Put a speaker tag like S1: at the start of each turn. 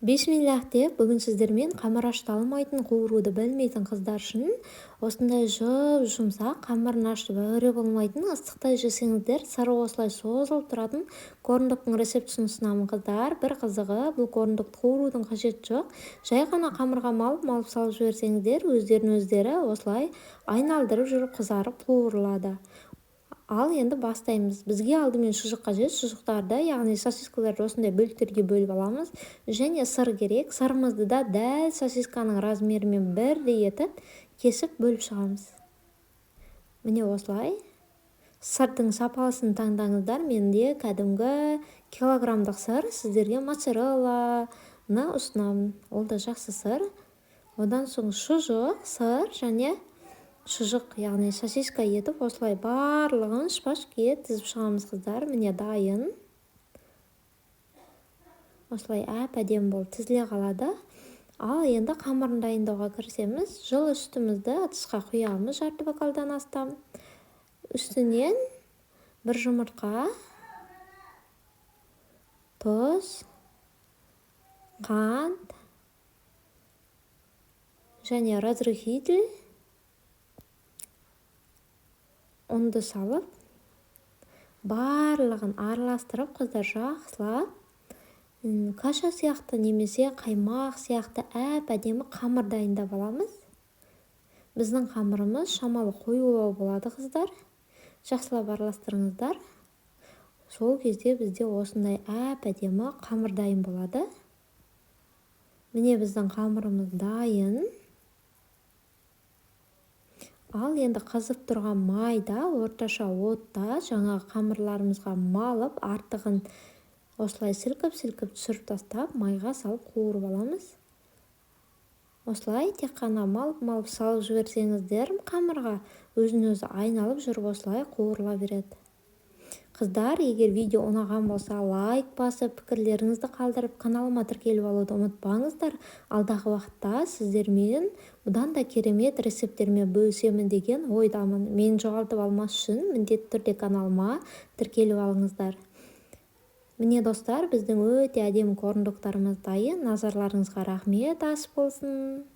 S1: Бисмиллах деп, бүгін сіздермен қамыр ашталмайтын қуыруды білмейтін қыздар үшін осындай жұмсақ қамырын ашып әуре болмайтын ыстықтай жесеңіздер сыры осылай созылып тұратын корндықтың рецептісін ұсынамын қыздар. Бір қызығы, бұл корндықты қуырудың қажеті жоқ. Жай ғана қамырға малып салып жіберсеңіздер, өздері осылай айналдырып жүріп қызарып қуырылады. Ал енді бастаймыз. Бізге алдымен шұжық қажет. Шұжықтарды, яғни сосискаларды осындай бөліктерге бөліп аламыз. Және сыр керек. Сырымызды да дәл сосисканың размерімен бірдей етіп кесіп бөліп шығамыз. Міне осылай. Сырдың сапасын таңдаңыздар. Менде кәдімгі килограммдық сыр, сіздерге моцарелланы ұсынамын. Ол да жақсы сыр. Одан соң шұжық, сыр және шұжық, яғни сосиска етіп осылай барлығын шпажке тізіп шығамыз қыздар. Міне дайын. Осылай әп-әдемі болып тізіле қалады. Ал енді қамырын дайындауға кірісеміз. Жылы сүтімізді ыдысқа құямыз, жарты бокалдан астам. Үстінен бір жұмыртқа, тұз, қант және разрыхитель ұнды салып, барлығын араластырып, қыздар жақсылап каша сияқты немесе қаймақ сияқты әп-әдемі қамыр дайындап аламыз. Біздің қамырымыз шамалы қоюлау болады қыздар. Жақсылап араластырыңыздар. Сол кезде бізде осындай әп-әдемі қамыр дайын болады. Міне біздің қамырымыз дайын. Ал енді қызып тұрған майда орташа отта жаңағы қамырларымызға малып, артығын осылай сілкіп түсіріп тастап, майға салып қуырып аламыз. Осылай тек қана малып салып жіберсеңіздер, қамырға өзін-өзі айналып жүріп осылай қуырыла береді. Қыздар, егер видео ұнаған болса, лайк басып, пікірлеріңізді қалдырып, каналыма тіркеліп алуды ұмытпаңыздар. Алдағы уақытта сіздермен бұдан да керемет рецепттермен бөлісемін деген ойдамын. Мен жоғалтып алмас үшін міндетті түрде каналыма тіркеліп алыңыздар. Міне достар, біздің өте әдемі корндықтарымыз дайын. Назарларыңызға рахмет, ас болсын.